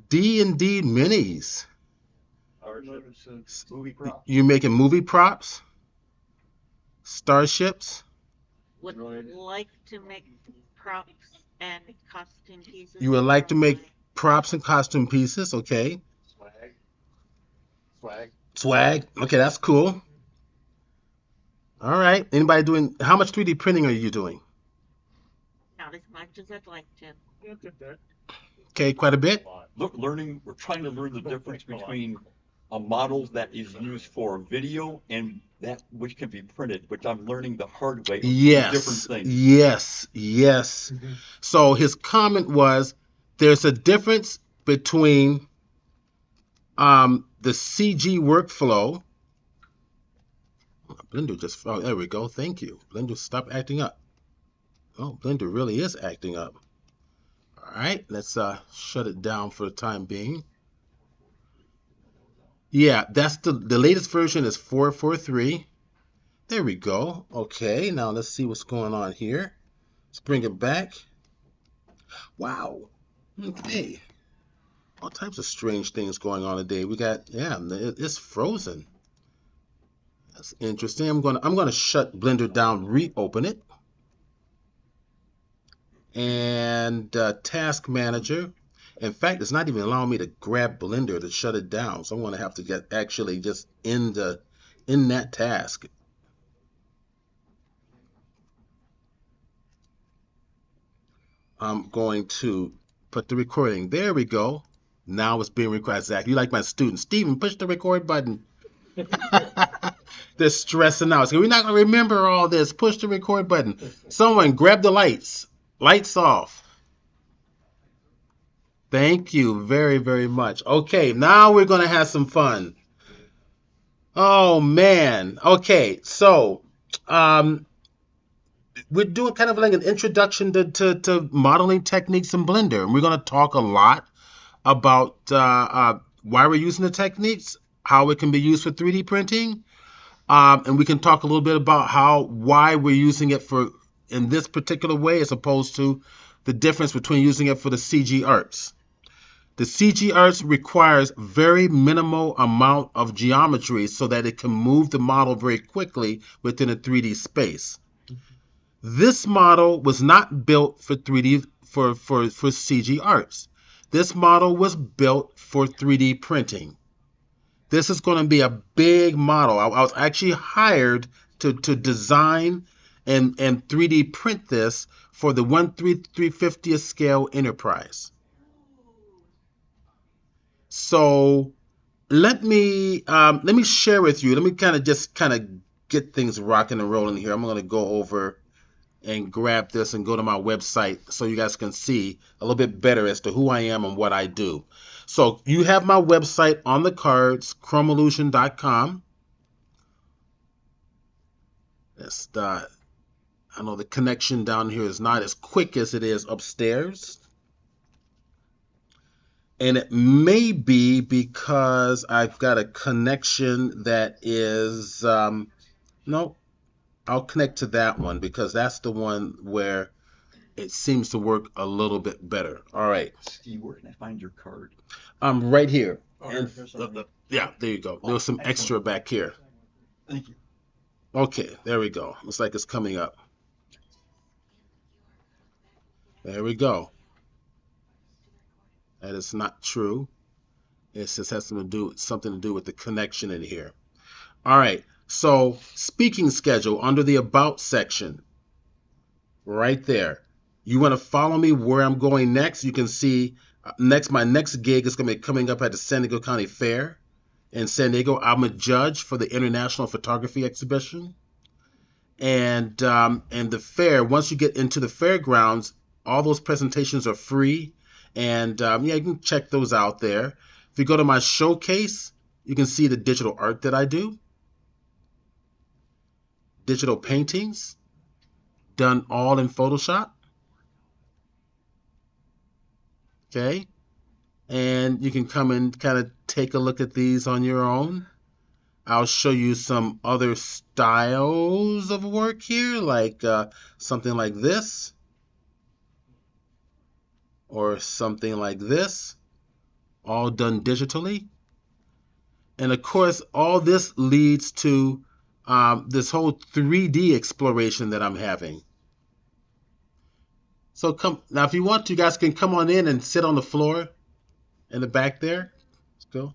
D&D minis. Movie props. You making movie props? Starships? Would like to make props and costume pieces You would like for to make my props and costume pieces, okay? Swag. Swag. Swag, okay, that's cool. All right. Anybody doing? How much 3D printing are you doing? not as much as I'd like to. Okay, quite a bit. Learning, we're trying to learn the difference between a model that is used for video and that which can be printed, which I'm learning the hard way, two different Yes, things. yes, yes. So his comment was, there's a difference between the CG workflow. Blender just, oh, there we go. Thank you. Blender, stop acting up. Oh, Blender really is acting up. All right, let's shut it down for the time being. Yeah, that's the latest version is 443. There we go. Okay, now let's see what's going on here. Let's bring it back. Wow. Okay. All types of strange things going on today. We got, yeah, it's frozen. That's interesting. I'm gonna shut Blender down, reopen it, and Task Manager. In fact, it's not even allowing me to grab Blender to shut it down. So I'm gonna have to get actually just in that task. I'm going to put the recording. There we go. Now it's being recorded. Zach, you like my student. Steven, push the record button. They're stressing out. So we're not going to remember all this. Push the record button. Someone grab the lights. Lights off. Thank you very, very much. Okay, now we're going to have some fun. Oh, man. Okay, so we're doing kind of like an introduction to modeling techniques in Blender. And we're going to talk a lot about why we're using the techniques, how it can be used for 3D printing, and we can talk a little bit about why we're using it for in this particular way as opposed to the difference between using it for the CG arts. The CG arts requires very minimal amount of geometry so that it can move the model very quickly within a 3D space. This model was not built for 3D for CG arts. This model was built for 3D printing. This is going to be a big model. I was actually hired to design and 3D print this for the 1/350th scale enterprise. So let me share with you. Let me kind of get things rocking and rolling here. I'm going to go over and grab this and go to my website so you guys can see a little bit better as to who I am and what I do. So you have my website on the cards, chromeillusion.com. I know the connection down here is not as quick as it is upstairs. And it may be because I've got a connection that is, no, I'll connect to that one because that's the one where it seems to work a little bit better. All right. Steve, where can I find your card? I'm right here. Oh, And yeah, there you go. There was some extra back here. Thank you. Okay, there we go. Looks like it's coming up. There we go. That is not true. It just has something to do with the connection in here. All right. So speaking schedule under the About section, right there. You want to follow me where I'm going next? You can see my next gig is going to be coming up at the San Diego County Fair in San Diego. I'm a judge for the International Photography Exhibition. And the fair, once you get into the fairgrounds, all those presentations are free. And yeah, you can check those out there. If you go to my showcase, you can see the digital art that I do. Digital paintings, done all in Photoshop. Okay. And you can come and kind of take a look at these on your own. I'll show you some other styles of work here, like something like this, or something like this, all done digitally. And of course, all this leads to this whole 3D exploration that I'm having. So come now, if you want to, you guys can come on in and sit on the floor in the back there. Let's go.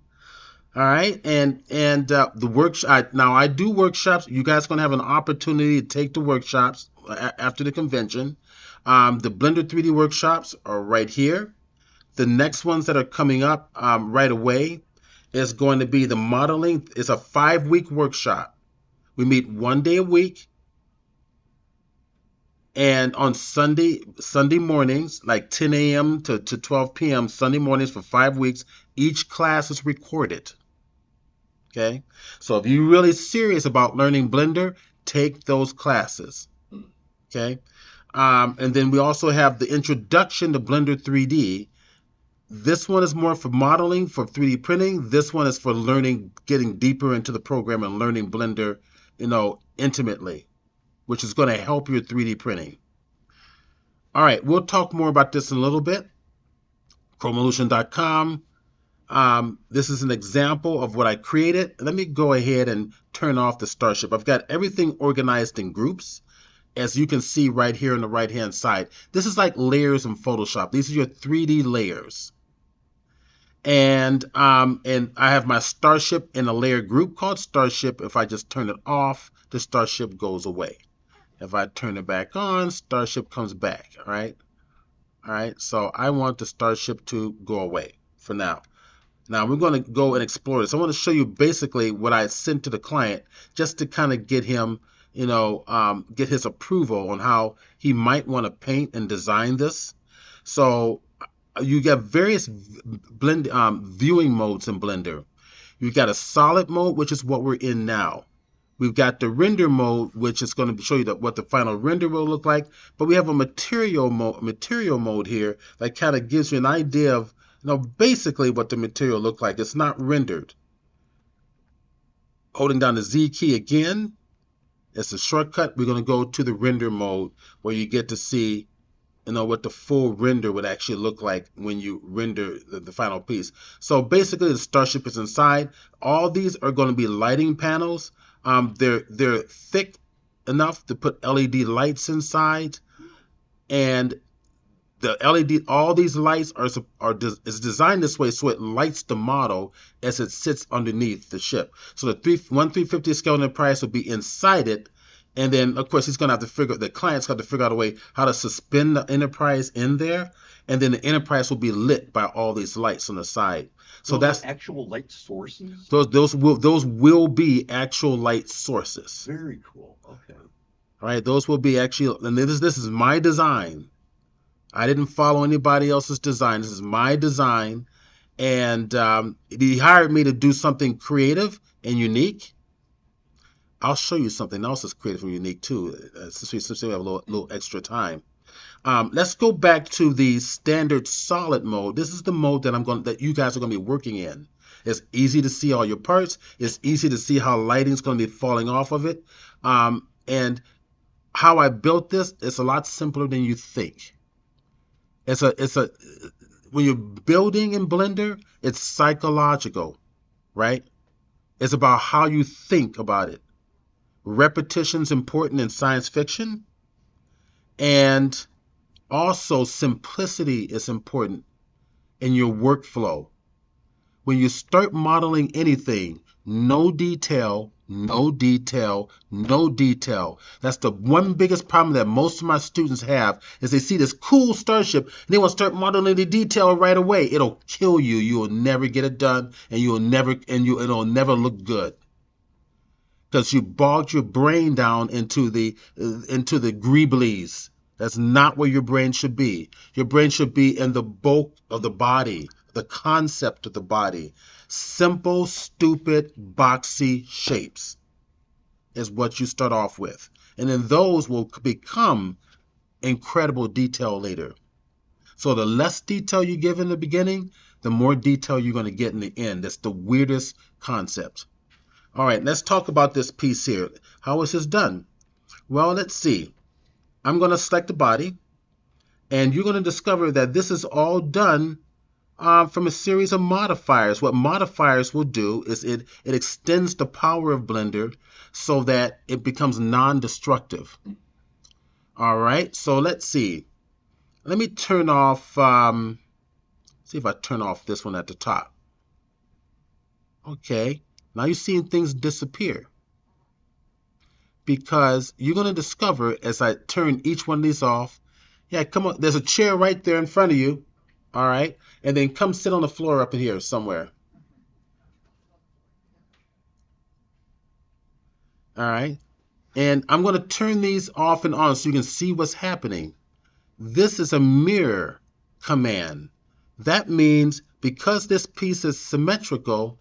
All right, and the workshop. Now I do workshops. You guys gonna have an opportunity to take the workshops after the convention. The Blender 3D workshops are right here. The next ones that are coming up right away is going to be the modeling. It's a 5-week workshop. We meet 1 day a week, and on Sunday mornings, like 10 a.m. to 12 p.m. Sunday mornings for 5 weeks, each class is recorded. Okay, so if you're really serious about learning Blender, take those classes. Okay, and then we also have the Introduction to Blender 3D. This one is more for modeling, for 3D printing. This one is for learning, getting deeper into the program and learning Blender, intimately, which is going to help your 3D printing. All right, we'll talk more about this in a little bit. Chromelution.com. This is an example of what I created. Let me go ahead and turn off the Starship. I've got everything organized in groups, as you can see right here on the right-hand side. This is like layers in Photoshop. These are your 3D layers. And I have my Starship in a layer group called Starship. If I just turn it off, the Starship goes away. If I turn it back on, Starship comes back. All right. So I want the Starship to go away for now. Now we're going to go and explore this. I want to show you basically what I sent to the client, just to kind of get him, get his approval on how he might want to paint and design this. So you get various viewing modes in Blender. You've got a solid mode, which is what we're in now. We've got the render mode, which is going to show you what the final render will look like. But we have a material mode here that kind of gives you an idea of basically what the material look like. It's not rendered. Holding down the Z key again, it's a shortcut. We're going to go to the render mode where you get to see what the full render would actually look like when you render the final piece. So basically the Starship is inside. All these are going to be lighting panels. They're thick enough to put LED lights inside, and the LED, all these lights is designed this way so it lights the model as it sits underneath the ship. So the 1/350 skeleton price will be inside it. And then, of course, the client's got to figure out a way how to suspend the Enterprise in there. And then the Enterprise will be lit by all these lights on the side. So that's actual light sources? Those will be actual light sources. Very cool. Okay. All right, those will be actually, and this is my design. I didn't follow anybody else's design. This is my design. And he hired me to do something creative and unique. I'll show you something else that's creative and unique too, since we have a little extra time. Let's go back to the standard solid mode. This is the mode that you guys are going to be working in. It's easy to see all your parts. It's easy to see how lighting is going to be falling off of it. And how I built this, it's a lot simpler than you think. When you're building in Blender, it's psychological, right? It's about how you think about it. Repetition's important in science fiction, and also simplicity is important in your workflow. When you start modeling anything, no detail. That's the one biggest problem that most of my students have, is they see this cool Starship and they want to start modeling the detail right away. It'll kill you. You will never get it done, and it'll never look good. Because you bogged your brain down into the greeblies. That's not where your brain should be. Your brain should be in the bulk of the body, the concept of the body. Simple, stupid, boxy shapes is what you start off with. And then those will become incredible detail later. So the less detail you give in the beginning, the more detail you're going to get in the end. That's the weirdest concept. All right, let's talk about this piece here. How is this done? Well, let's see. I'm going to select the body, and you're going to discover that this is all done from a series of modifiers. What modifiers will do is it extends the power of Blender so that it becomes non-destructive. All right, so let's see. Let me turn off, see if I turn off this one at the top. Okay, now you're seeing things disappear, because you're going to discover as I turn each one of these off, yeah, come on, there's a chair right there in front of you, all right, and then come sit on the floor up in here somewhere. All right, and I'm going to turn these off and on so you can see what's happening. This is a mirror command. That means because this piece is symmetrical,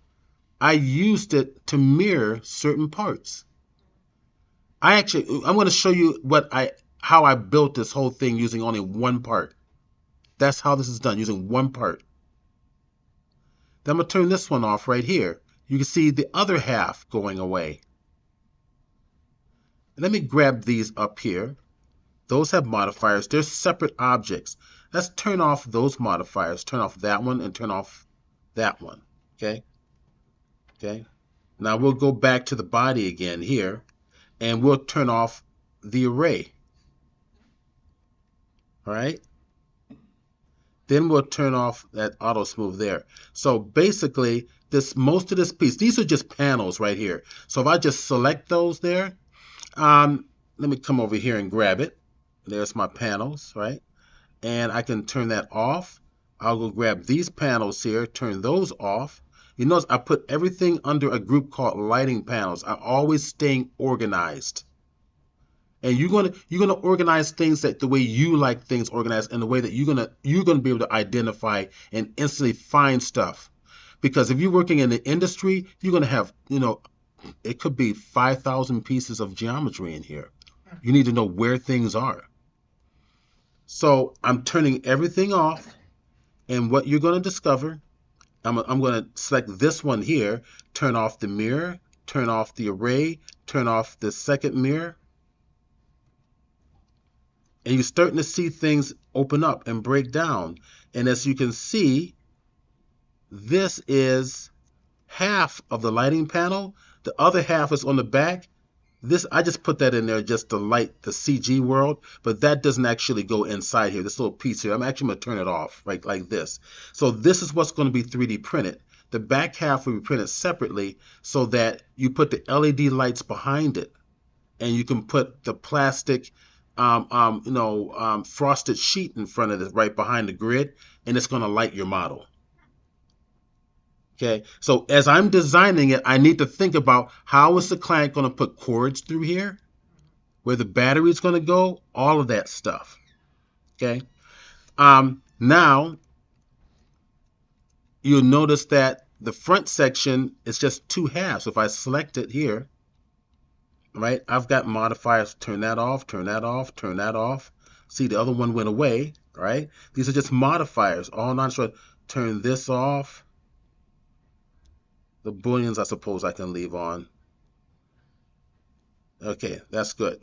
I used it to mirror certain parts. I'm going to show you how I built this whole thing using only one part. That's how this is done, using one part. Then I'm going to turn this one off right here. You can see the other half going away. Let me grab these up here. Those have modifiers. They're separate objects. Let's turn off those modifiers. Turn off that one and turn off that one. Okay? Okay. Now we'll go back to the body again here, and we'll turn off the array. All right? Then we'll turn off that auto smooth there. So basically, most of this piece, these are just panels right here. So if I just select those there, let me come over here and grab it. There's my panels, right? And I can turn that off. I'll go grab these panels here, turn those off. You notice I put everything under a group called lighting panels. I'm always staying organized. And you're gonna organize things the way you like things organized, and the way that you're gonna be able to identify and instantly find stuff. Because if you're working in the industry, you're gonna have, it could be 5,000 pieces of geometry in here. You need to know where things are. So I'm turning everything off, and what you're gonna discover, I'm gonna select this one here, turn off the mirror, turn off the array, turn off the second mirror. And you're starting to see things open up and break down. And as you can see, this is half of the lighting panel. The other half is on the back. I just put that in there just to light the CG world, but that doesn't actually go inside here. This little piece here, I'm actually going to turn it off, right, like this. So this is what's going to be 3D printed. The back half will be printed separately so that you put the LED lights behind it, and you can put the plastic frosted sheet in front of it right behind the grid, and it's going to light your model. Okay, so as I'm designing it, I need to think about how is the client going to put cords through here, where the battery is going to go, all of that stuff. Okay, now you'll notice that the front section is just two halves. So if I select it here, right, I've got modifiers. Turn that off, turn that off, turn that off. See, the other one went away, right? These are just modifiers. All non-short. Turn this off. The booleans, I suppose I can leave on. Okay, that's good.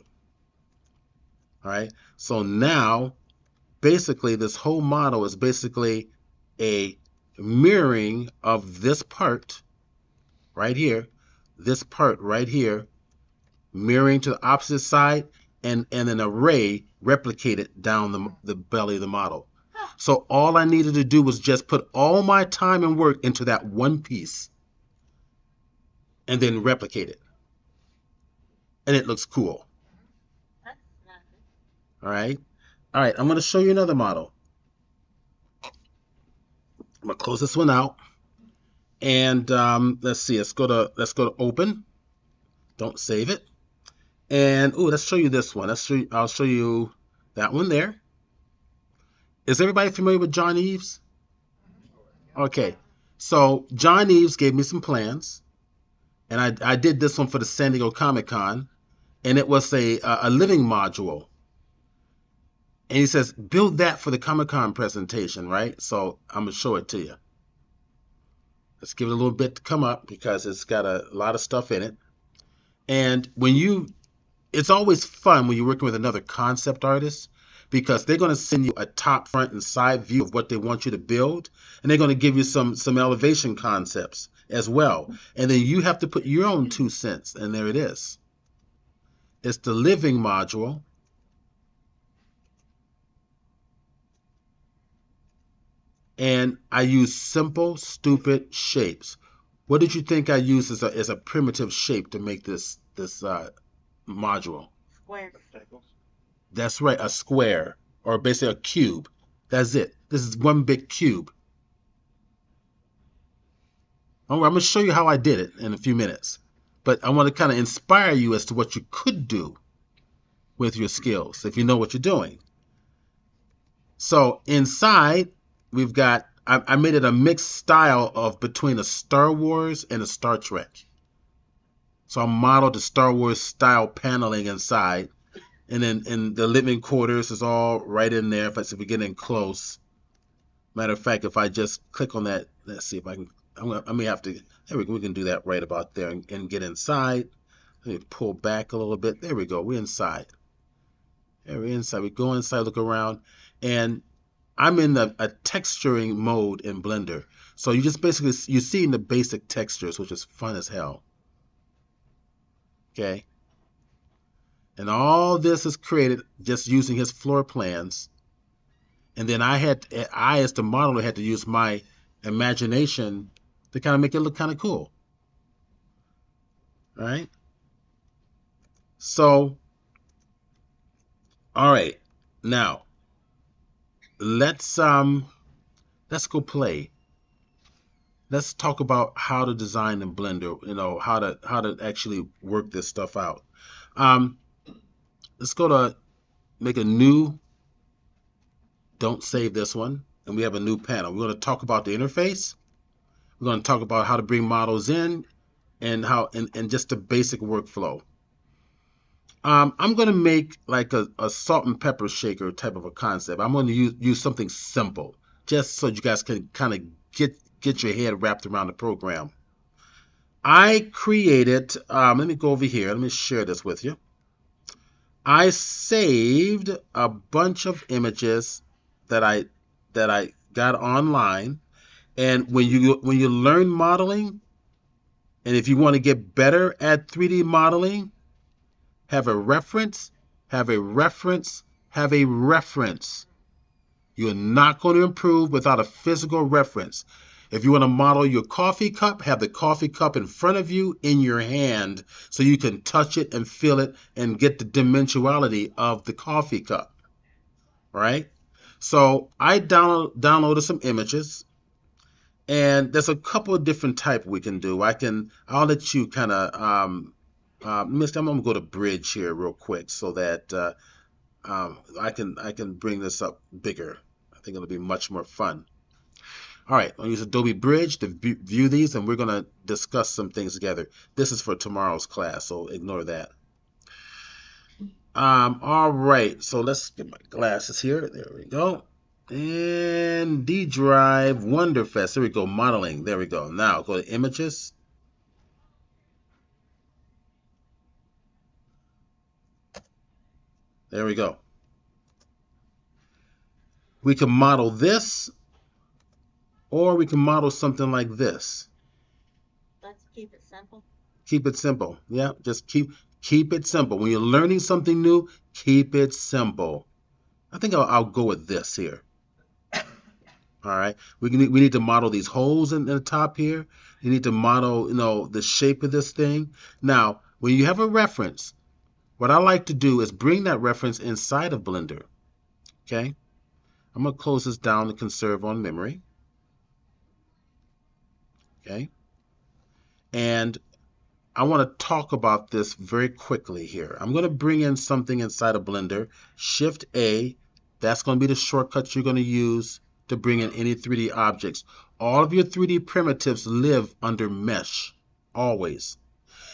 All right, so now, basically, this whole model is basically a mirroring of this part right here, this part right here, mirroring to the opposite side, and an array replicated down the belly of the model. So all I needed to do was just put all my time and work into that one piece, and then replicate it. And it looks cool. All right. All right, I'm going to show you another model. I'm going to close this one out. And let's see, let's go to open. Don't save it. And let's show you this one. I'll show you that one there. Is everybody familiar with John Eves? Okay. So John Eves gave me some plans. And I did this one for the San Diego Comic-Con, and it was a living module. And he says, build that for the Comic-Con presentation, right? So I'm going to show it to you. Let's give it a little bit to come up because it's got a lot of stuff in it. And it's always fun when you're working with another concept artist because they're going to send you a top, front, and side view of what they want you to build, and they're going to give you some elevation concepts as well. And then you have to put your own 2 cents, and there it is. It's the living module. And I use simple, stupid shapes. What did you think I used as a primitive shape to make this module? Square. That's right, a square, or basically a cube. That's it. This is one big cube. I'm going to show you how I did it in a few minutes. But I want to kind of inspire you as to what you could do with your skills if you know what you're doing. So inside, we've got, I made it a mixed style of between a Star Wars and a Star Trek. So I modeled the Star Wars style paneling inside. And then in the living quarters is all right in there. If we get in close. Matter of fact, if I just click on that, let's see if I can, I may have to, there we go, we can do that right about there and get inside. Let me pull back a little bit. There we go, we're inside. There we're inside. We go inside, look around, and I'm in a texturing mode in Blender. So you just basically, you're seeing the basic textures, which is fun as hell. Okay. And all this is created just using his floor plans. And then I, as the modeler, had to use my imagination to kind of make it look kind of cool. All right. So, all right. Now, let's go play. Let's talk about how to design in Blender. You know, how to actually work this stuff out. Let's go to make a new, don't save this one, and we have a new panel. We're going to talk about the interface. We're going to talk about how to bring models in and how and just the basic workflow. I'm going to make like a salt and pepper shaker type of a concept. I'm going to use something simple, just so you guys can kind of get your head wrapped around the program. I created, let me go over here. Let me share this with you. I saved a bunch of images that I got online, and when you learn modeling, and if you want to get better at 3D modeling, have a reference, have a reference, have a reference. You're not going to improve without a physical reference. If you want to model your coffee cup, have the coffee cup in front of you in your hand so you can touch it and feel it and get the dimensionality of the coffee cup. Right? So I downloaded some images, and there's a couple of different types we can do. I'll let you kind of, I'm going to go to bridge here real quick so that I can bring this up bigger. I think it'll be much more fun. All right, I'll use Adobe Bridge to view these, and we're going to discuss some things together. This is for tomorrow's class, so ignore that. All right, so let's get my glasses here. There we go. And D Drive Wonderfest. There we go, modeling. There we go. Now go to images. There we go. We can model this, or we can model something like this. Let's keep it simple. Keep it simple. Yeah, just keep it simple. When you're learning something new, keep it simple. I think I'll go with this here. All right. We need to model these holes in the top here. You need to model, the shape of this thing. Now, when you have a reference, what I like to do is bring that reference inside of Blender. Okay. I'm going to close this down to conserve on memory. Okay. And I want to talk about this very quickly here. I'm going to bring in something inside of Blender. Shift A, that's going to be the shortcut you're going to use to bring in any 3D objects. All of your 3D primitives live under mesh, always.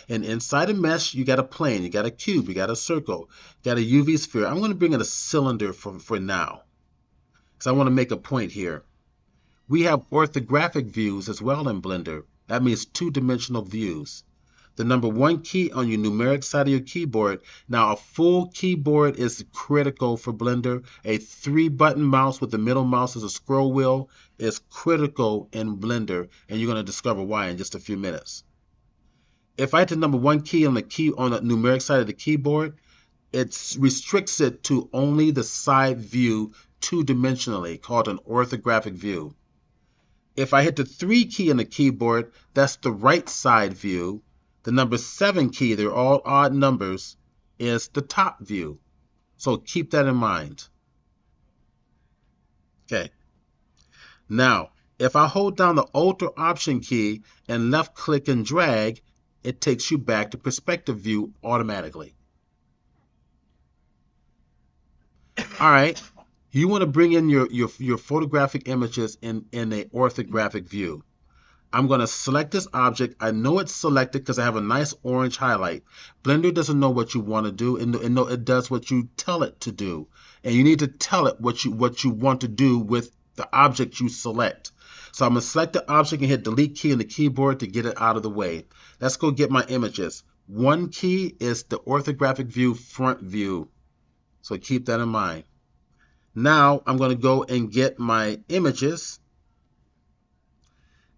And inside a mesh, you got a plane, you got a cube, you got a circle, you got a UV sphere. I'm going to bring in a cylinder for now, because I want to make a point here. We have orthographic views as well in Blender. That means two-dimensional views. the number 1 key on your numeric side of your keyboard. Now, a full keyboard is critical for Blender. A 3-button mouse with the middle mouse as a scroll wheel is critical in Blender, and you're going to discover why in just a few minutes. If I hit the number 1 key on the numeric side of the keyboard, it restricts it to only the side view 2-dimensionally, called an orthographic view. If I hit the 3 key on the keyboard, that's the right side view. The number 7 key, they're all odd numbers, is the top view. So keep that in mind. Okay. Now, if I hold down the Alt or Option key and left click and drag, it takes you back to perspective view automatically. All right. You want to bring in your photographic images in a orthographic view. I'm going to select this object. I know it's selected because I have a nice orange highlight. Blender doesn't know what you want to do, and it does what you tell it to do. And you need to tell it what you want to do with the object you select. So I'm going to select the object and hit delete key on the keyboard to get it out of the way. Let's go get my images. 1 key is the orthographic view front view. So keep that in mind. Now I'm going to go and get my images,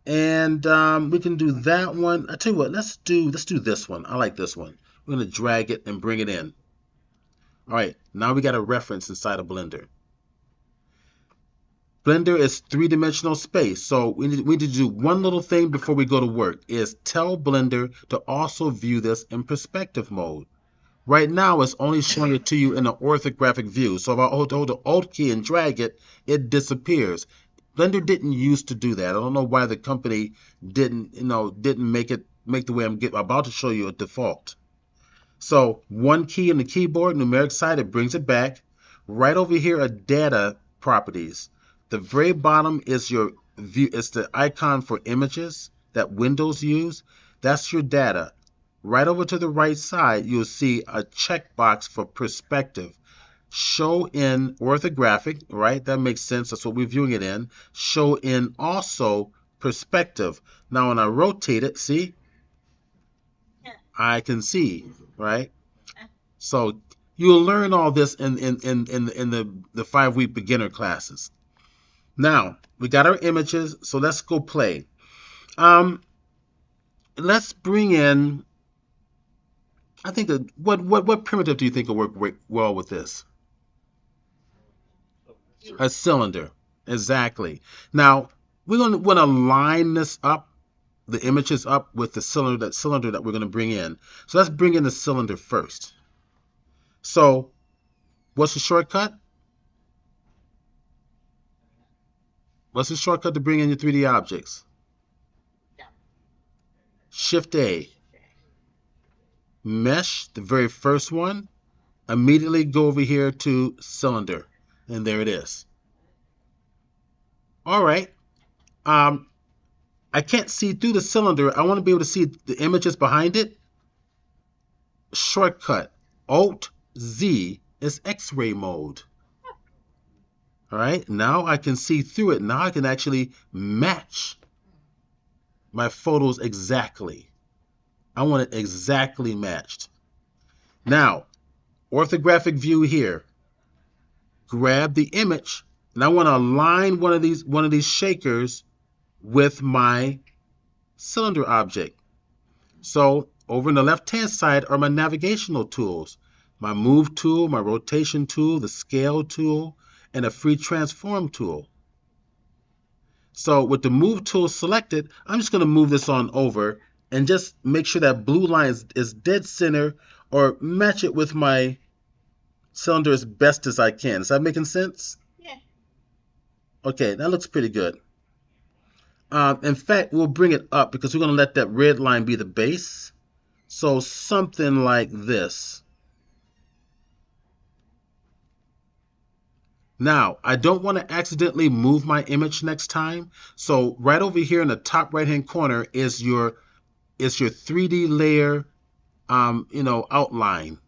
and we can do that one. I tell you what, let's do this one. I like this one. We're going to drag it and bring it in. All right, now we got a reference inside of Blender. Blender is 3-dimensional space, so we need to do one little thing before we go to work, is tell Blender to also view this in perspective mode. Right now, it's only showing it to you in an orthographic view. So if I hold the Alt key and drag it, it disappears. Blender didn't used to do that. I don't know why the company didn't make the way I'm about to show you a default. So 1 key in the keyboard, numeric side, it brings it back. Right over here are data properties. The very bottom is your view. It's the icon for images that Windows use. That's your data. Right over to the right side, you'll see a checkbox for perspective. Show in orthographic, right? That makes sense. That's what we're viewing it in. Show in also perspective. Now, when I rotate it, see? I can see, right? So you'll learn all this in the 5-week beginner classes. Now, we got our images, so let's go play. Let's bring in, I think that what primitive do you think will work well with this? A cylinder, exactly. Now we're going to line this up, the images up with the cylinder that we're going to bring in. So let's bring in the cylinder first. So what's the shortcut? What's the shortcut to bring in your 3D objects? Shift A. Mesh, the very first one, immediately go over here to cylinder, and there it is. All right. I can't see through the cylinder. I want to be able to see the images behind it. Shortcut, Alt-Z is X-ray mode. All right, now I can see through it. Now I can actually match my photos exactly. I want it exactly matched. Now, orthographic view here. Grab the image, and I want to align one of these shakers with my cylinder object. So over on the left-hand side are my navigational tools. My move tool, my rotation tool, the scale tool, and a free transform tool. So with the move tool selected, I'm just going to move this on over and just make sure that blue line is dead center, or match it with my cylinder as best as I can. Is that making sense? Yeah. Okay, that looks pretty good. In fact, we'll bring it up because we're going to let that red line be the base. So something like this. Now, I don't want to accidentally move my image next time. So right over here in the top right-hand corner is your 3D layer, outline.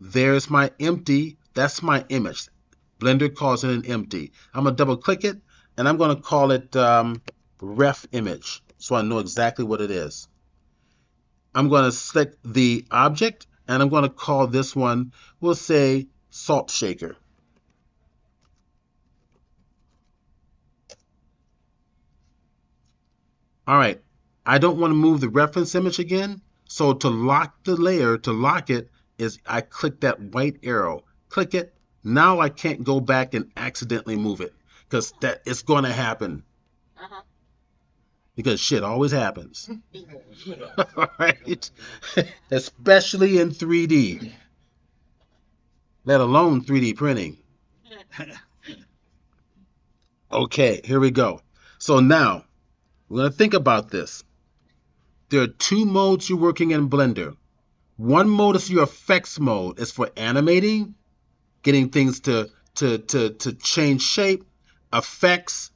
There's my empty. That's my image. Blender calls it an empty. I'm going to double click it, and I'm going to call it ref image, so I know exactly what it is. I'm going to select the object, and I'm going to call this one, we'll say salt shaker. All right, I don't want to move the reference image again, so to lock the layer, to lock it, is I click that white arrow, click it. Now I can't go back and accidentally move it, because that it's going to happen, Uh-huh. because shit always happens. All right, especially in 3D, let alone 3D printing. Okay, here we go. So now we're going to think about this. There are two modes you're working in Blender. One mode is your effects mode. It's for animating, getting things to change shape, effects,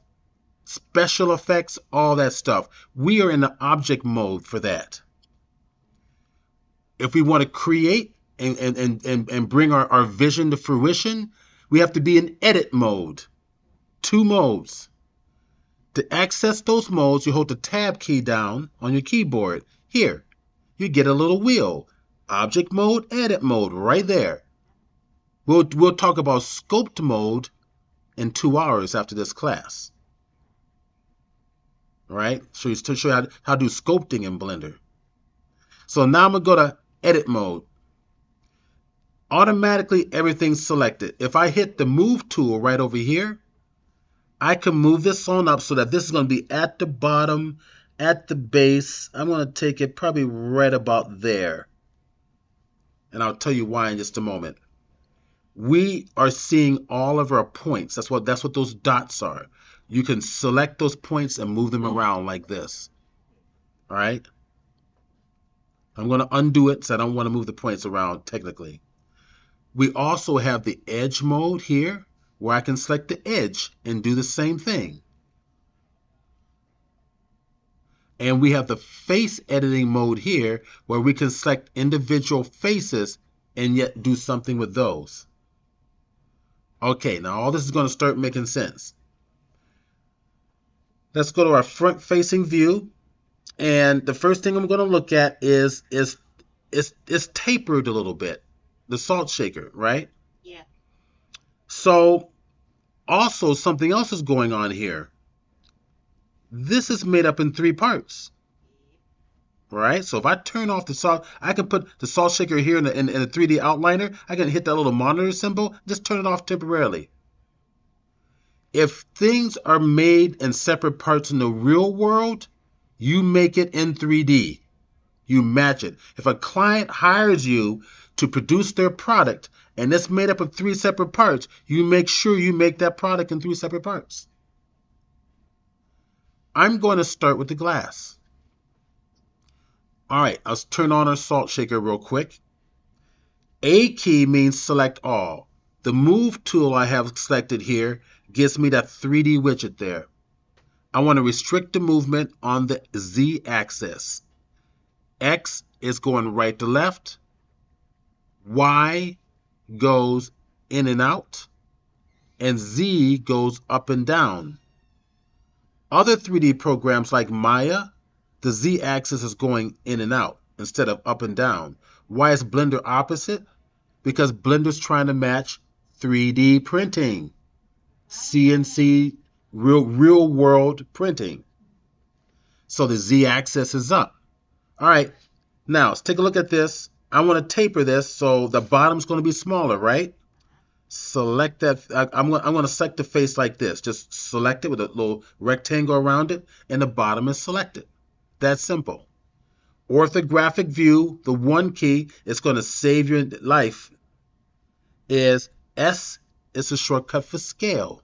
special effects, all that stuff. We are in the object mode for that. If we want to create and bring our vision to fruition, we have to be in edit mode. Two modes. To access those modes, you hold the tab key down on your keyboard. Here, you get a little wheel. Object mode, edit mode, right there. We'll talk about scoped mode in 2 hours after this class. All right? So you to show you how to do sculpting in Blender. So now I'm going to go to edit mode. Automatically, everything's selected. If I hit the move tool right over here, I can move this on up so that this is going to be at the bottom, at the base. I'm going to take it probably right about there. And I'll tell you why in just a moment. We are seeing all of our points. That's what those dots are. You can select those points and move them around like this. All right? I'm going to undo it so I don't want to move the points around technically. We also have the edge mode here, where I can select the edge and do the same thing. And we have the face editing mode here, where we can select individual faces and yet do something with those. Okay, now all this is going to start making sense. Let's go to our front-facing view, and the first thing I'm going to look at is tapered a little bit, the salt shaker, right? Yeah. So also something else is going on here. This is made up in 3 parts, right? So if I turn off the salt, I can put the salt shaker here in the 3D outliner. I can hit that little monitor symbol, just turn it off temporarily. If things are made in separate parts in the real world, you make it in 3D. You match it. If a client hires you to produce their product and it's made up of 3 separate parts, you make sure you make that product in 3 separate parts. I'm going to start with the glass. All right, let's turn on our salt shaker real quick. A key means select all. The move tool I have selected here gives me that 3D widget there. I want to restrict the movement on the Z axis. X is going right to left. Y goes in and out. And Z goes up and down. Other 3D programs like Maya, the Z axis is going in and out instead of up and down. Why is Blender opposite? Because Blender's trying to match 3D printing. CNC, real world printing. So the Z axis is up. All right, now let's take a look at this. I want to taper this so the bottom's going to be smaller, right? Select that. I'm going to select the face like this. Just select it with a little rectangle around it, and the bottom is selected. That's simple. Orthographic view, the 1 key, it's going to save your life, is S is a shortcut for scale.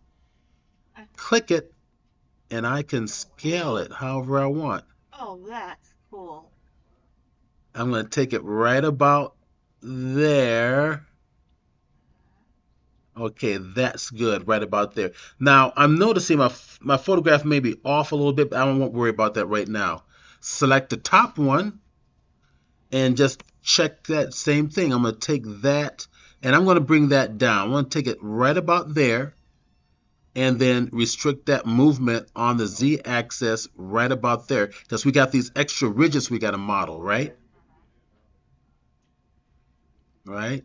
Click it, and I can scale it however I want. Oh, that's cool. I'm going to take it right about there. Okay, that's good, right about there. Now, I'm noticing my photograph may be off a little bit, but I won't worry about that right now. Select the top one, and just check that same thing. I'm going to take that, and I'm going to bring that down. I'm going to take it right about there, and then restrict that movement on the Z-axis right about there, because we got these extra ridges we got to model, right? right?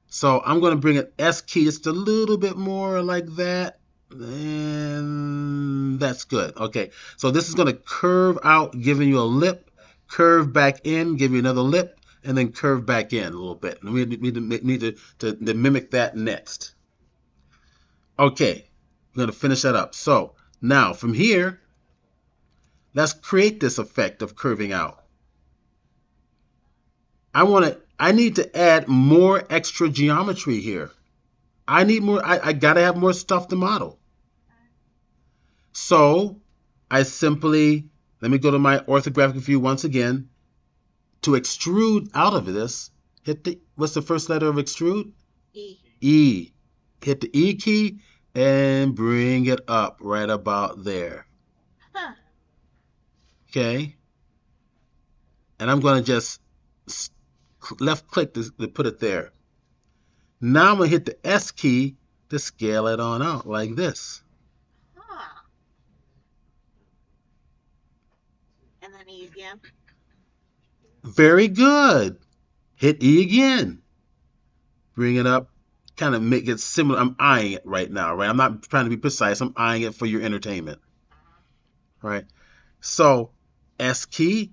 So I'm going to bring an S key just a little bit more like that. And that's good. Okay, so this is going to curve out, giving you a lip, curve back in, give you another lip, and then curve back in a little bit. And we need to mimic that next. Okay, we're going to finish that up. So now from here, let's create this effect of curving out. I need to add more extra geometry here. I need more, I gotta have more stuff to model. So I simply, let me go to my orthographic view once again. To extrude out of this, what's the first letter of extrude? E. E. Hit the E key and bring it up right about there. Huh. Okay. And I'm going to just left click to put it there. Now I'm going to hit the S key to scale it on out like this. Huh. And then E again. Very good. Hit E again. Bring it up. Kind of make it similar. I'm eyeing it right now, right? I'm not trying to be precise. I'm eyeing it for your entertainment. Right? So, S key.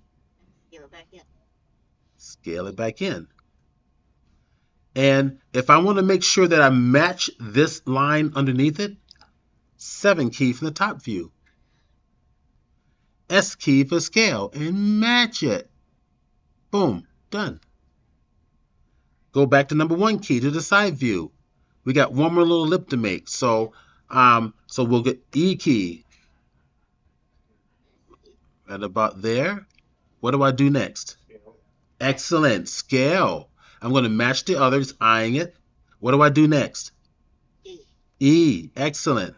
Scale it back in. Scale it back in. And if I want to make sure that I match this line underneath it, 7 key from the top view. S key for scale and match it. Boom, done. Go back to number 1 key to the side view. We got one more little lip to make. So we'll get E key right about there. What do I do next? Excellent. Scale. I'm going to match the others, eyeing it. What do I do next? E. E. Excellent.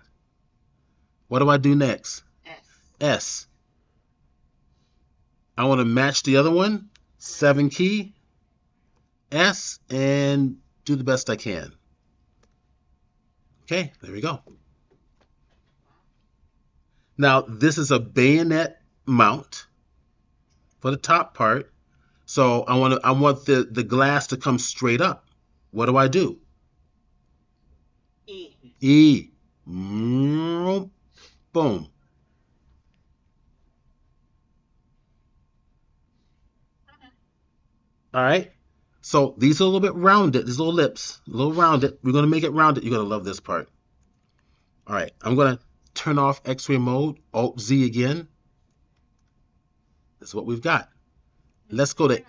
What do I do next? S. S. I want to match the other one. 7 key. S. And do the best I can. Okay, there we go. Now, this is a bayonet mount for the top part. So I want the glass to come straight up. What do? E. E. Boom. All right. So these are a little bit rounded. These little lips, a little rounded. We're going to make it rounded. You're going to love this part. All right. I'm going to turn off X-ray mode. Alt Z again. That's what we've got. Let's go to,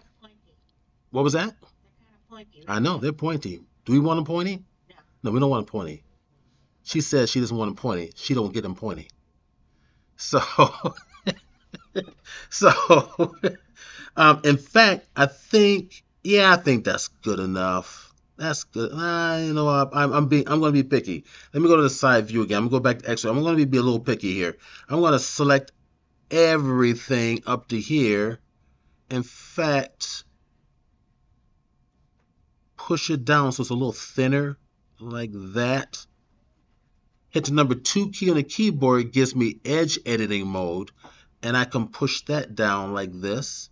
what was that? They're kind of pointy. I know, they're pointy. Do we want them pointy? No. No, we don't want them pointy. She says she doesn't want them pointy. She don't get them pointy. So, in fact, I think that's good enough. That's good. You know what? I'm going to be picky. Let me go to the side view again. I'm going to go back to X-ray. I'm going to be a little picky here. I'm going to select everything up to here. In fact, push it down so it's a little thinner, like that. Hit the number 2 key on the keyboard. It gives me edge editing mode, and I can push that down like this.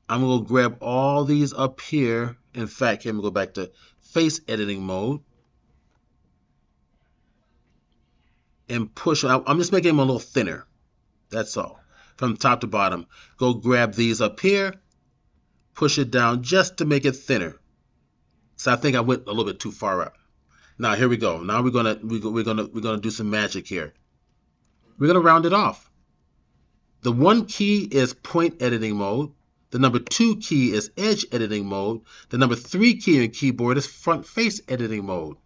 I'm going to grab all these up here. In fact, here, I'm going to go back to face editing mode and push. I'm just making them a little thinner. That's all. From top to bottom. Go grab these up here, push it down just to make it thinner. So I think I went a little bit too far up. Now here we go. Now we're gonna do some magic here. We're gonna round it off. The 1 key is point editing mode. The number 2 key is edge editing mode. The number 3 key on the keyboard is front face editing mode.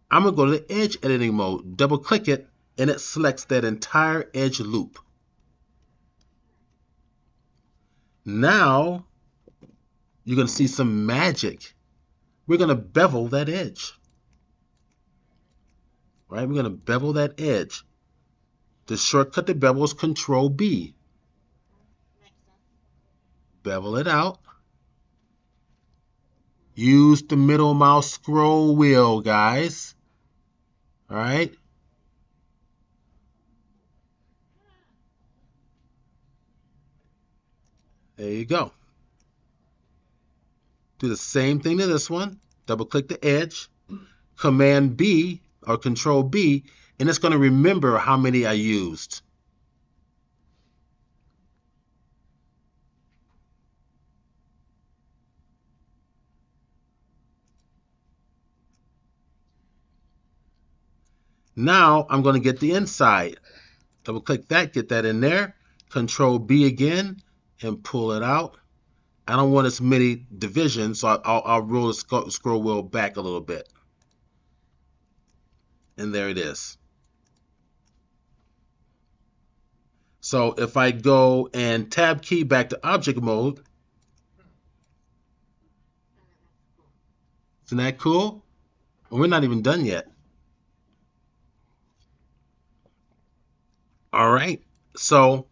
I'm gonna go to the edge editing mode. Double click it, and it selects that entire edge loop. Now you're gonna see some magic. We're going to bevel that edge. Right? We're going to bevel that edge. The shortcut to bevel is Control B. Bevel it out. Use the middle mouse scroll wheel, guys. All right? There you go. Do the same thing to this one. Double click the edge. Command B or Control B, and it's going to remember how many I used. Now I'm going to get the inside. Double click that, get that in there. Control B again and pull it out. I don't want as many divisions, so I'll roll the scroll wheel back a little bit. And there it is. So if I go and tab key back to object mode, isn't that cool? Well, we're not even done yet. All right, so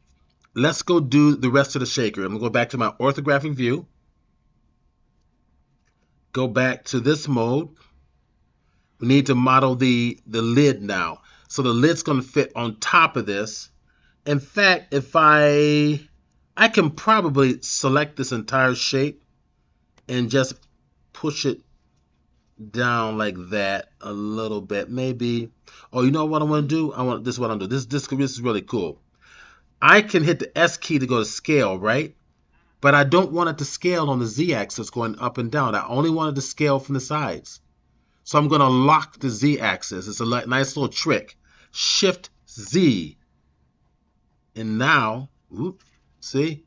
let's go do the rest of the shaker. I'm gonna go back to my orthographic view. Go back to this mode. We need to model the lid now. So the lid's gonna fit on top of this. In fact, if I can probably select this entire shape and just push it down like that a little bit, maybe. Oh, you know what I want to do? This is what I'm doing. This is really cool. I can hit the S key to go to scale, right? But I don't want it to scale on the Z axis going up and down. I only want it to scale from the sides. So I'm going to lock the Z axis. It's a nice little trick. Shift Z. And now, whoop, see?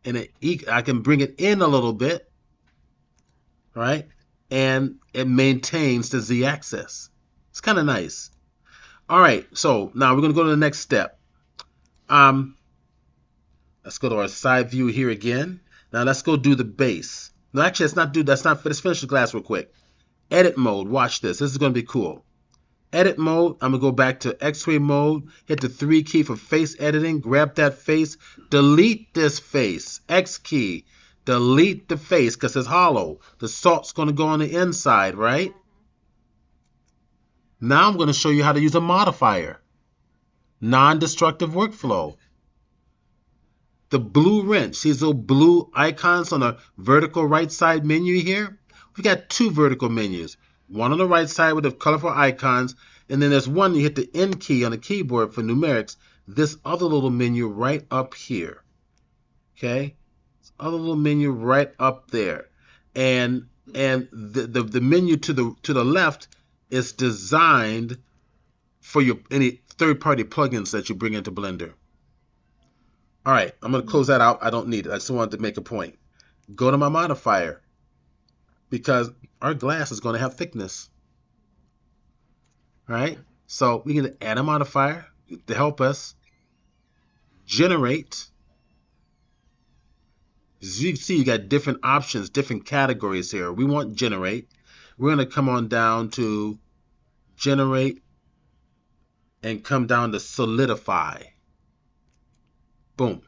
And I can bring it in a little bit, right? And it maintains the Z axis. It's kind of nice. All right, so now we're going to go to the next step. Let's go to our side view here again. Now let's go do the base. No, actually, let's finish the glass real quick. Edit mode, watch this. This is going to be cool. Edit mode, I'm going to go back to X-ray mode, hit the 3 key for face editing, grab that face, delete this face, X key, delete the face because it's hollow. The salt's going to go on the inside, right? Now I'm going to show you how to use a modifier. Non-destructive workflow. The blue wrench, see these little blue icons on the vertical right side menu here? We got 2 vertical menus. One on the right side with the colorful icons, and then there's one you hit the N key on the keyboard for numerics. This other little menu right up here. Okay? This other little menu right up there. And the menu to the left is designed for any third-party plugins that you bring into Blender. All right, I'm going to close that out. I don't need it. I just wanted to make a point. Go to my modifier because our glass is going to have thickness. All right, so we can add a modifier to help us generate. As you can see, you got different options, different categories here. We want generate. We're going to come on down to generate and come down to solidify. Boom.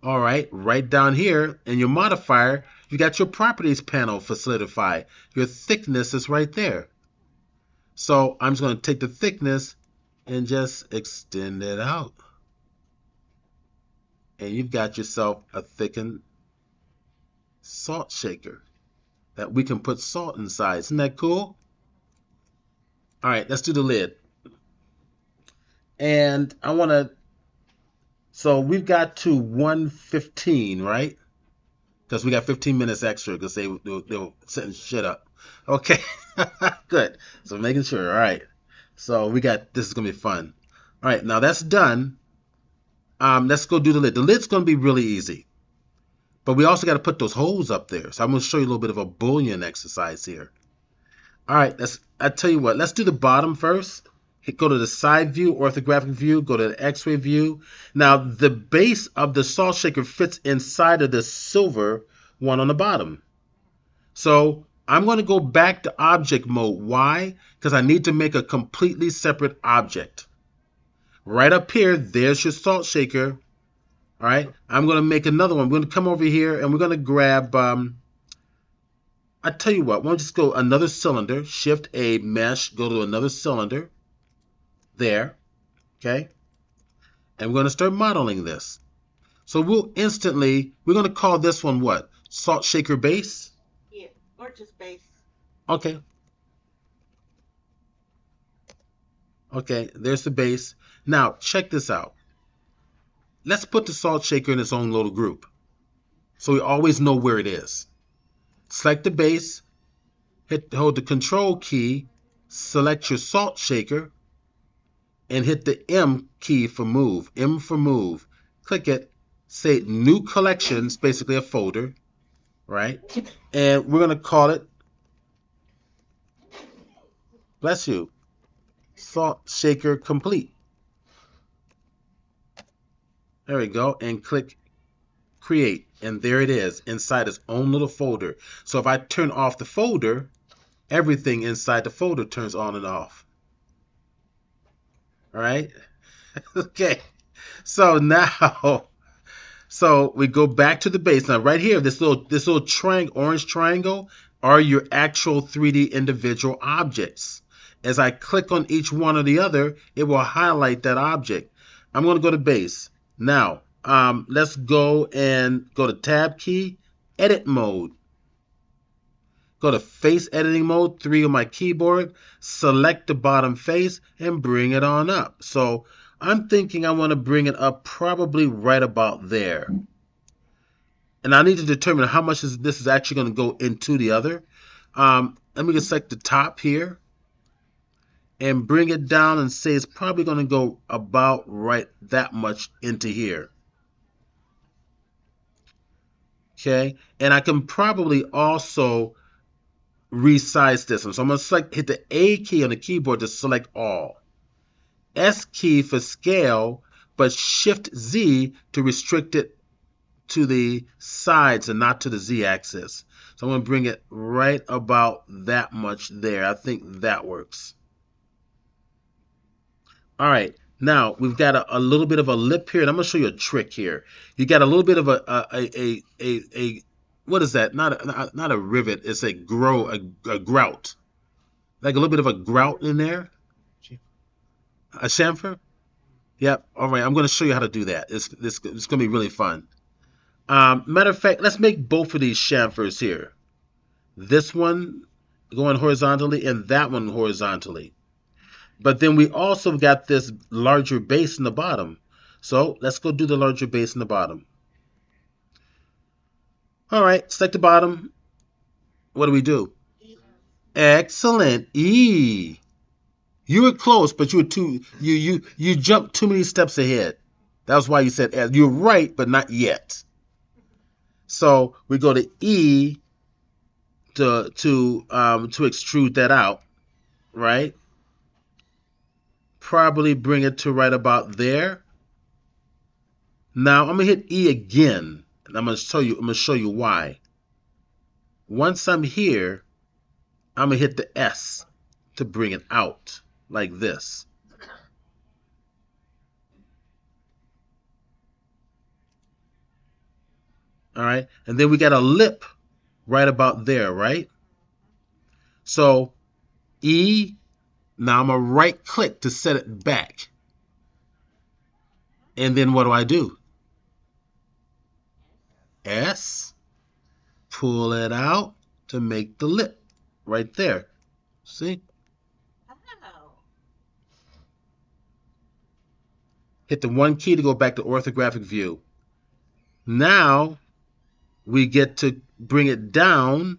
All right, right down here in your modifier, you got your properties panel for solidify. Your thickness is right there. So I'm just going to take the thickness and just extend it out. And you've got yourself a thickened salt shaker that we can put salt inside. Isn't that cool? All right, let's do the lid. And I want to, so we've got to 1:15, right? Because we got 15 minutes extra because they were setting shit up. Okay, good. So making sure, all right. So this is going to be fun. All right, now that's done. Let's go do the lid. The lid's going to be really easy. But we also got to put those holes up there. So I'm going to show you a little bit of a Boolean exercise here. All right, I tell you what, let's do the bottom first. Go to the side view, orthographic view, go to the X-ray view. Now, the base of the salt shaker fits inside of the silver one on the bottom. So I'm going to go back to object mode. Why? Because I need to make a completely separate object. Right up here, there's your salt shaker. All right, I'm going to make another one. We're going to come over here and we're going to grab, I tell you what, we'll just go another cylinder, shift A, mesh, go to another cylinder. There, okay? And we're going to start modeling this. So we're going to call this one what? Salt shaker base? Yeah, or just base. Okay. Okay, there's the base. Now, check this out. Let's put the salt shaker in its own little group, so we always know where it is. Select the base, hold the control key, select your salt shaker, and hit the M key for move. M for move. Click it, say new collections, basically a folder, right? And we're going to call it, bless you, salt shaker complete. There we go, and click create, and there it is inside its own little folder. So if I turn off the folder, everything inside the folder turns on and off. All right. Okay, so now so we go back to the base. Now right here, this little triangle, orange triangle, are your actual 3D individual objects. As I click on each one or the other, it will highlight that object. I'm going to go to base. Now, let's go to tab key, edit mode. Go to face editing mode, 3 on my keyboard, select the bottom face and bring it on up. So I'm thinking I want to bring it up probably right about there. And I need to determine how much this is actually going to go into the other. Let me just select the top here and bring it down and say it's probably going to go about right that much into here. Okay, and I can probably also resize this one. So I'm going to hit the A key on the keyboard to select all. S key for scale, but Shift Z to restrict it to the sides and not to the Z axis. So I'm going to bring it right about that much there. I think that works. All right. Now we've got a little bit of a lip here, and I'm going to show you a trick here. You got a little bit of a what is that? Not a rivet. It's a grout. Like a little bit of a grout in there. A chamfer? Yep. All right. I'm going to show you how to do that. It's going to be really fun. Matter of fact, let's make both of these chamfers here. This one going horizontally and that one horizontally. But then we also got this larger base in the bottom. So let's go do the larger base in the bottom. All right, select the bottom. What do we do? Excellent. E. You were close, but you jumped too many steps ahead. That's why you said S. You're right, but not yet. So we go to E to extrude that out, right? Probably bring it to right about there. Now I'm gonna hit E again, and I'm gonna show you why. Once I'm here, I'm gonna hit the S to bring it out like this. All right, and then we got a lip right about there, right? So E, now I'm gonna right click to set it back. And then what do? S, pull it out to make the lip right there. See? Oh. Hit the 1 key to go back to orthographic view. Now we get to bring it down,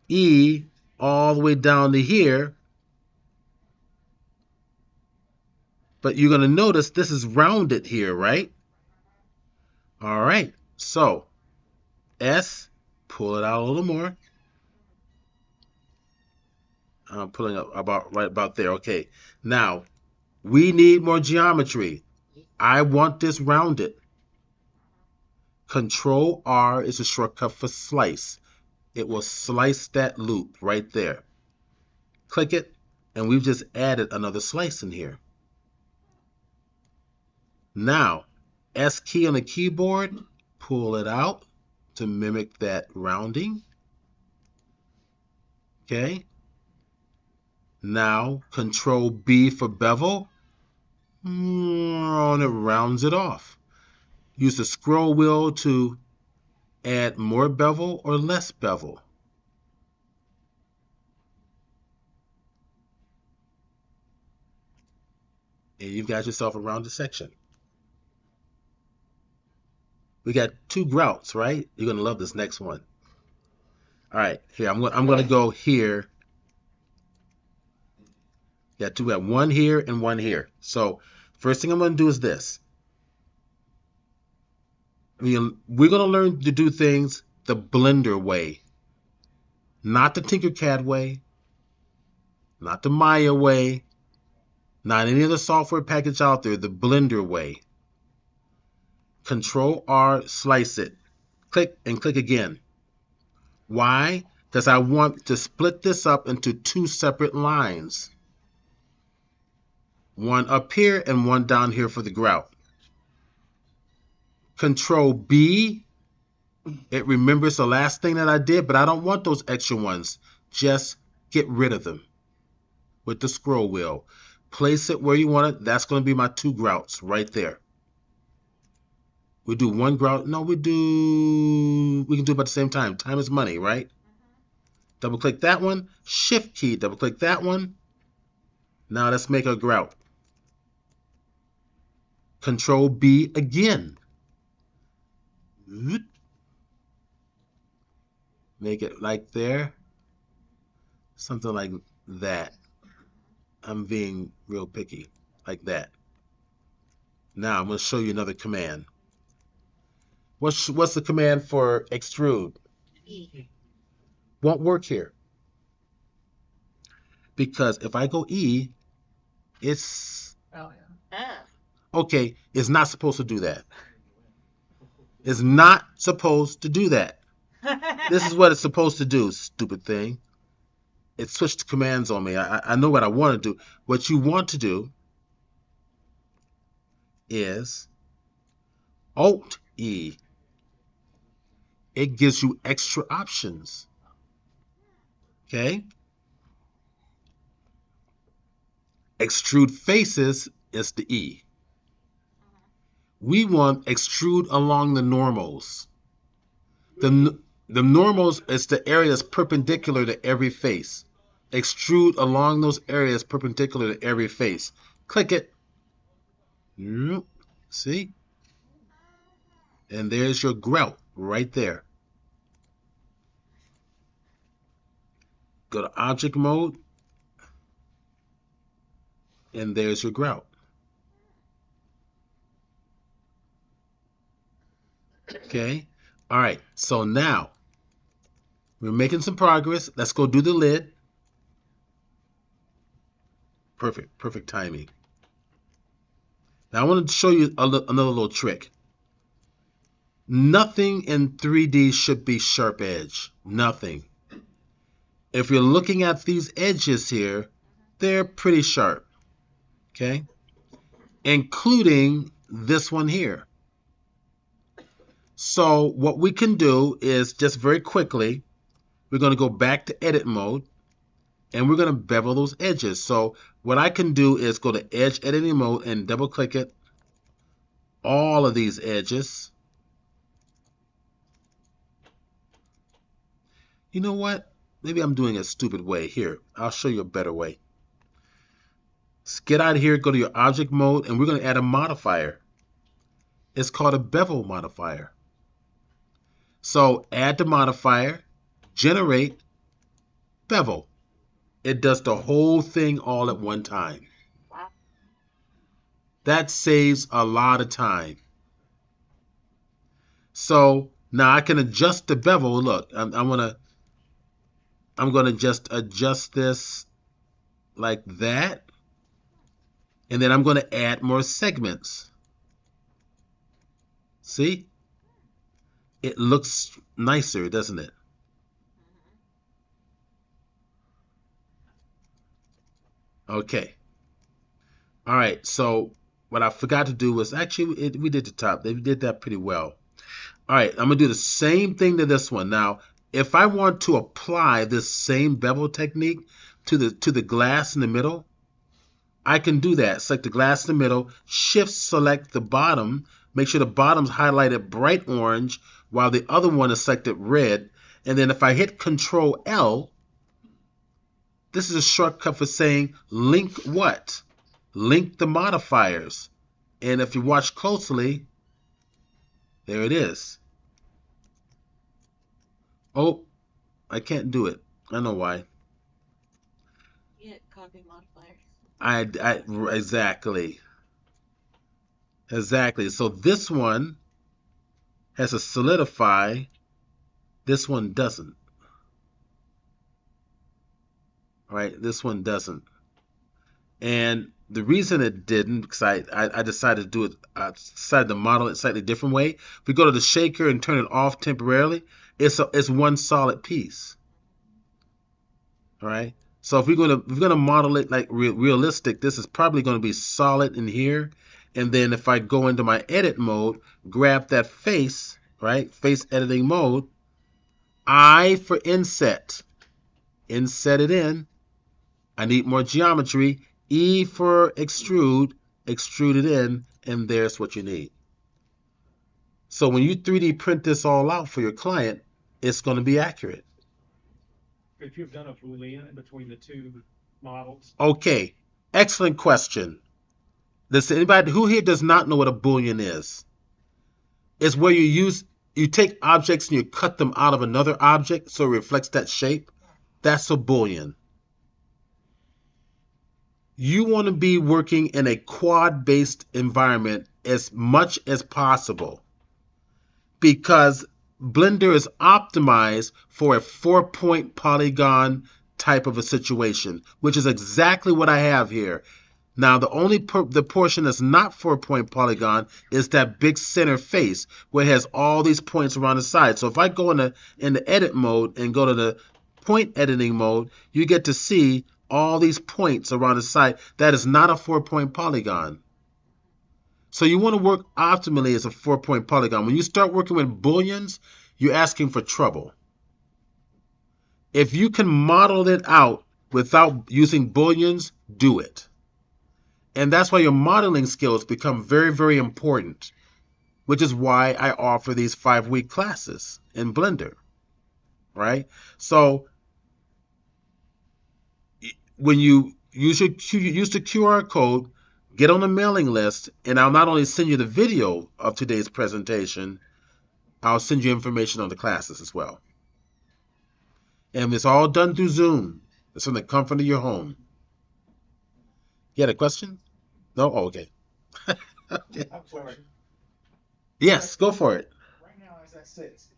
E, all the way down to here. But you're going to notice this is rounded here, right? All right. So S, pull it out a little more. I'm pulling up right about there. Okay. Now we need more geometry. I want this rounded. Control R is a shortcut for slice. It will slice that loop right there. Click it, and we've just added another slice in here. Now, S key on the keyboard, pull it out to mimic that rounding. Okay. Now, Control B for bevel, and it rounds it off. use the scroll wheel to add more bevel or less bevel. And you've got yourself a rounded section. We got 2 grouts, right? You're going to love this next one. All right, here, I'm going to go here. Got 2, got 1 here and 1 here. So first thing I'm going to do is this. We're going to learn to do things the Blender way, not the Tinkercad way, not the Maya way, not any other software package out there, the Blender way. Control R, slice it. Click and click again. Why? Because I want to split this up into 2 separate lines. One up here and one down here for the grout. Control B, it remembers the last thing that I did, but I don't want those extra ones. Just get rid of them with the scroll wheel. Place it where you want it. That's going to be my 2 grouts right there. We do 1 grout. No, we can do it at the same time. Time is money, right? Double click that one. Shift key, double click that one. Now let's make a grout. Control B again. Make it like there. Something like that. I'm being real picky. Like that. Now I'm going to show you another command. What's the command for extrude? E. Won't work here. Because if I go E, it's... Okay, it's not supposed to do that. It's not supposed to do that. This is what it's supposed to do, stupid thing. It switched commands on me. I know what I want to do. What you want to do is Alt E. It gives you extra options. Okay? Extrude faces is the E. We want extrude along the normals. The normals is the areas perpendicular to every face. Extrude along those areas perpendicular to every face. Click it. See? And there's your grout right there. Go to object mode. And there's your grout. Okay. All right. So now we're making some progress. Let's go do the lid. Perfect timing. Now I want to show you another little trick. Nothing in 3D should be sharp edge. Nothing. If you're looking at these edges here, they're pretty sharp. Okay? Including this one here. So what we can do is just very quickly, we're going to go back to edit mode and we're going to bevel those edges. So what I can do is go to edge editing mode and double click it. All of these edges. You know what? Maybe I'm doing a stupid way. Here, I'll show you a better way. Let's get out of here, go to your object mode, and we're going to add a modifier. It's called a bevel modifier. So add the modifier, generate bevel. It does the whole thing all at one time. That saves a lot of time. So now I can adjust the bevel. Look, I'm going to just adjust this like that. And then I'm going to add more segments. See? It looks nicer, doesn't it? Okay. All right. So what I forgot to do was actually we did the top. They did that pretty well. All right. I'm going to do the same thing to this one. Now, if I want to apply this same bevel technique to the glass in the middle, I can do that. Select the glass in the middle, shift select the bottom, Make sure the bottom's highlighted bright orange while the other one is selected red. And then if I hit Control L, this is a shortcut for saying link what? Link the modifiers. And if you watch closely, there it is. Oh, I can't do it. I know why. Yeah, copy modifiers. Exactly. So this one has a solidify. This one doesn't. Right? This one doesn't. And the reason it didn't, because I decided to do it, I decided to model it a slightly different way. If we go to the shaker and turn it off temporarily, it's one solid piece. All right. So if we're gonna model it like realistic, this is probably going to be solid in here. And then if I go into my edit mode, grab that face, right? Face editing mode. I for inset. Inset it in. I need more geometry. E for extrude. Extrude it in. And there's what you need. So when you 3D print this all out for your client, it's going to be accurate. If you've done a Boolean between the two models. Okay, excellent question. Anybody who here does not know what a Boolean is? It's where you take objects and you cut them out of another object so it reflects that shape. That's a Boolean. You want to be working in a quad-based environment as much as possible because Blender is optimized for a 4-point polygon type of a situation, which is exactly what I have here. Now, the portion that's not 4-point polygon is that big center face where it has all these points around the side. So if I go in the edit mode and go to the point editing mode, you get to see all these points around the side. That is not a 4-point polygon. So you want to work optimally as a 4-point polygon. When you start working with booleans, you're asking for trouble. If you can model it out without using booleans, do it. And that's why your modeling skills become very, very important, which is why I offer these 5-week classes in Blender, right? So when you use the QR code, get on the mailing list, and I'll not only send you the video of today's presentation, I'll send you information on the classes as well. And it's all done through Zoom. It's from the comfort of your home. You had a question? No? Oh, okay. Okay. I have a question. Yes, go for it. Right now, as that sits,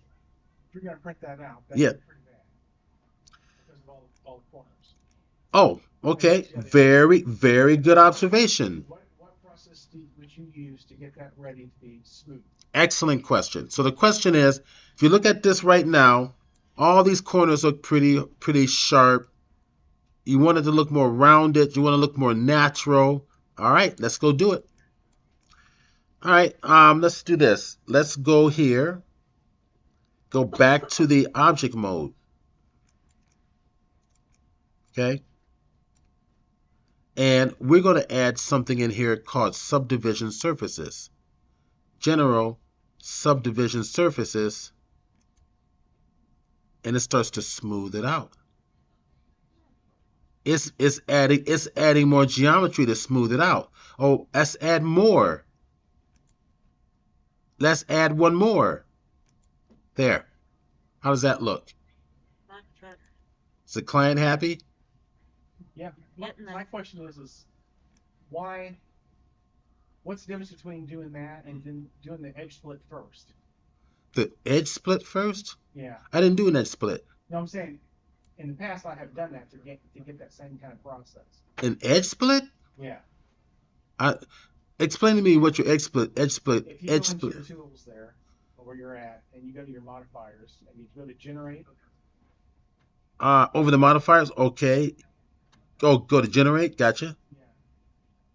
if you're going to print that out, that's Yeah. pretty bad because of all the corners. Oh, okay. Very, very good observation. What process would you use to get that ready to be smooth? Excellent question. So the question is, if you look at this right now, all these corners look pretty sharp. You want it to look more rounded. You want to look more natural. All right, let's go do it. All right, let's do this. Let's go here. Go back to the object mode. Okay. And we're going to add something in here called subdivision surfaces. General subdivision surfaces. And it starts to smooth it out. It's adding more geometry to smooth it out. Oh, let's add more. Let's add one more. There. How does that look? Much better. Is the client happy? Yeah. My question is why? What's the difference between doing that and then doing the edge split first? The edge split first? Yeah. I didn't do an edge split. No, I'm saying in the past I have done that to get that same kind of process. An edge split? Yeah. Explain to me what your edge split. If you go into your tools there, or where you're at, and you go to your modifiers, and you go to generate. Over the modifiers, okay. Go to generate. Gotcha. Yeah.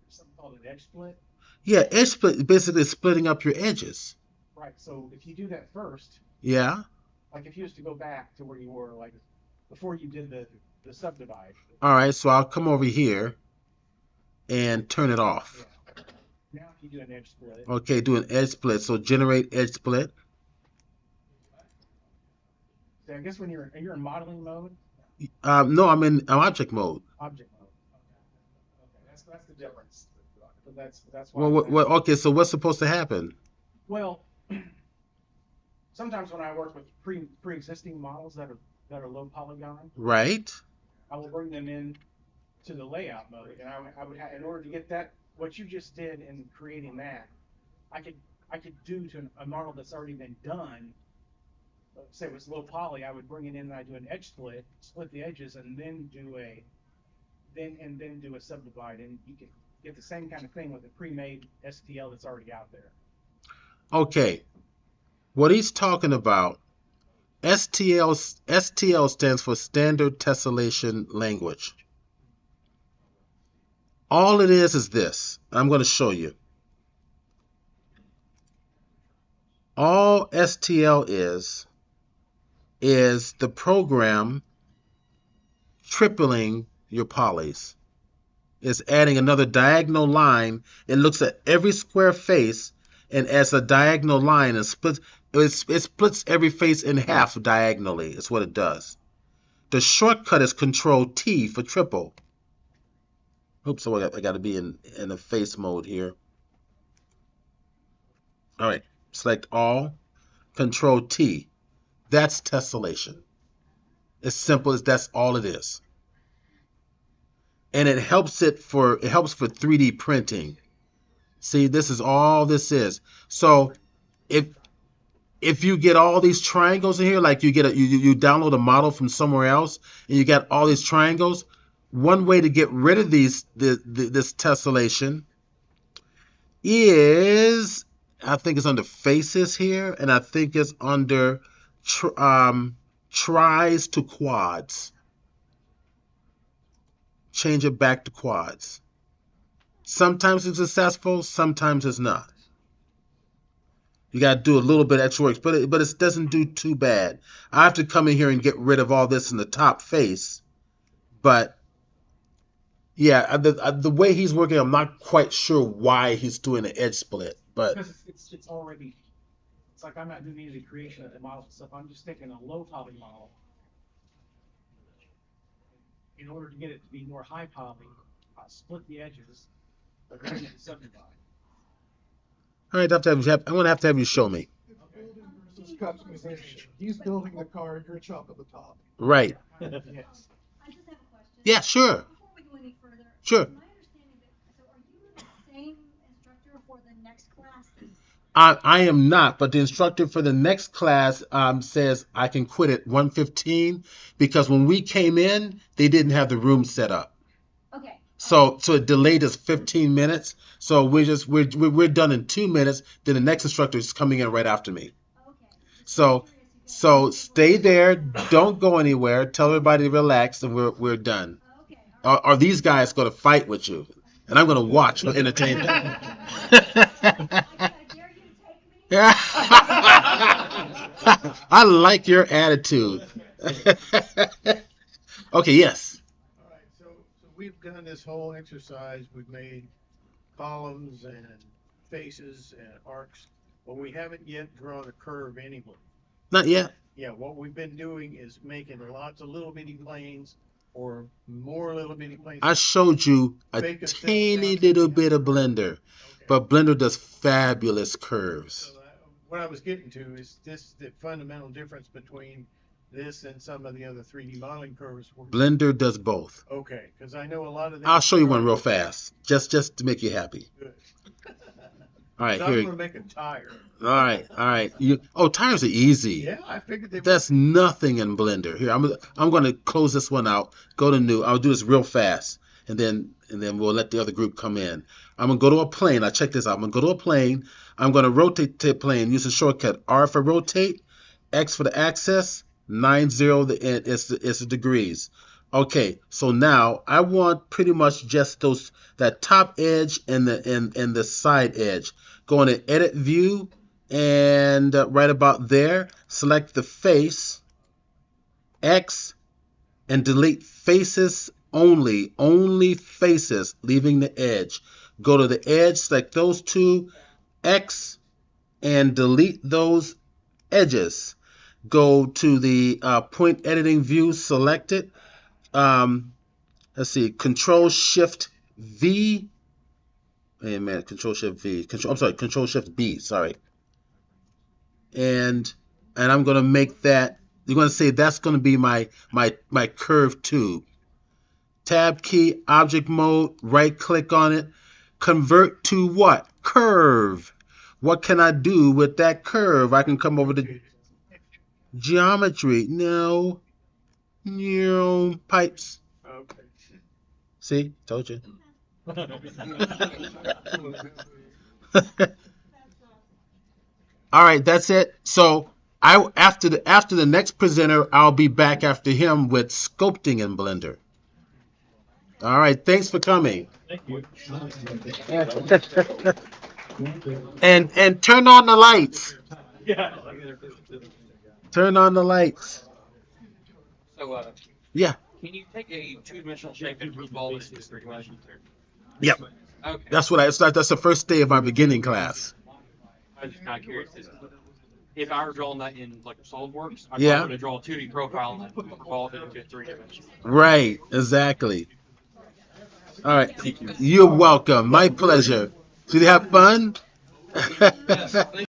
There's something called an edge split. Yeah, edge split basically is splitting up your edges. Right. So if you do that first. Yeah. Like if you was to go back to where you were, like before you did the subdivide. All right. So I'll come over here and turn it off. Yeah. Now if you do an edge split, Okay, do an edge split. So generate edge split. so I guess when you're in modeling mode, No, I'm in object mode. object mode. Okay, that's the difference. So that's why. Okay, so what's supposed to happen? Well, sometimes when I work with pre-existing models that are low polygon, Right? I will bring them in to the layout mode, and I would in order to get that what you just did in creating that, I could do to a model that's already been done. Say it was low poly, I would bring it in and I do an edge split the edges, and then do a subdivide, and you can get the same kind of thing with a pre-made STL that's already out there. Okay. What he's talking about, STL stands for Standard Tessellation Language. All it is this. I'm going to show you. All STL is the program tripling your polys. It's adding another diagonal line. It looks at every square face and adds a diagonal line and it splits every face in half diagonally. That's what it does. The shortcut is Control T for triple. Oops, so I got to be in a face mode here. All right, select all, Control T. That's tessellation. As simple as that's all it is. And it helps for 3D printing. See, this is all this is. So if you get all these triangles in here, like you download a model from somewhere else and you got all these triangles, one way to get rid of this tessellation is, I think it's under faces here, and I think it's under tries to quads. Change it back to quads. Sometimes it's successful, sometimes it's not. You got to do a little bit extra work, but it doesn't do too bad. I have to come in here and get rid of all this in the top face, but yeah, the way he's working, I'm not quite sure why he's doing an edge split, but because it's already, it's like I'm not doing any of the creation of the models and stuff. I'm just taking a low poly model. In order to get it to be more high poly, I split the edges, but then it subdivide. all right, I'm gonna have to have you show me. Versus customization. He's building the car, you're chopping the top. Right. Yes. I just have a question. Yeah, sure. Before we go any further, Sure. my understanding that, so are you the same instructor for the next class? I am not, but the instructor for the next class says I can quit at 1:15 because when we came in, they didn't have the room set up. Okay. So it delayed us 15 minutes. So we're done in 2 minutes. Then the next instructor is coming in right after me. Okay. So stay there. Don't go anywhere. Tell everybody to relax, and we're done. Okay. Are these guys going to fight with you? And I'm going to watch for entertainment. I dare you to take me. I like your attitude. Okay, yes. All right, so we've done this whole exercise. We've made columns and faces and arcs, but we haven't yet drawn a curve anywhere. Not yet. Yeah, what we've been doing is making lots of little bitty planes or more little bitty planes. I showed you a Make it teeny simple. little bit of Blender, Okay. but Blender does fabulous curves. So what I was getting to is the fundamental difference between this and some of the other 3D modeling curves. Blender does both. Okay, because I know a lot of them. I'll show you one real fast, just to make you happy. Good. All right, I'm here. gonna make a tire. All right. Tires are easy. Yeah, I figured they. That's nothing in Blender. Here, I'm going to close this one out. Go to new. I'll do this real fast, and then we'll let the other group come in. I'm gonna go to a plane. Now check this out. I'm gonna go to a plane. I'm gonna rotate the plane. Use the shortcut R for rotate, X for the axis, 90 is the degrees. Okay, so now I want pretty much just that top edge and the side edge. Go into Edit View, and right about there, select the face, X, and delete faces only faces, leaving the edge. go to the edge, select those two, X, and delete those edges. Go to the point editing view, select it. Let's see, Control Shift V. Wait a minute, Control Shift V. Control Shift B. Sorry. And I'm gonna make that. You're gonna say that's gonna be my curved tube. Tab key, object mode, right click on it, convert to what? Curve. What can I do with that curve? I can come over to geometry. No. Pipes. Okay. See, told you. All right, that's it. So after the next presenter, I'll be back after him with sculpting in Blender. All right, thanks for coming. Thank you. And turn on the lights. Yeah. Turn on the lights. So, Yeah. can you take a two-dimensional shape and revolve it into three dimensions? Yep. Okay. That's the first day of our beginning class. I was just kind of curious. If I were drawing that in like SolidWorks, I'd Yeah. probably draw a 2D profile and then evolve it into 3 dimensions. Right. Exactly. All right. You're welcome. My pleasure. Did you have fun? Yes.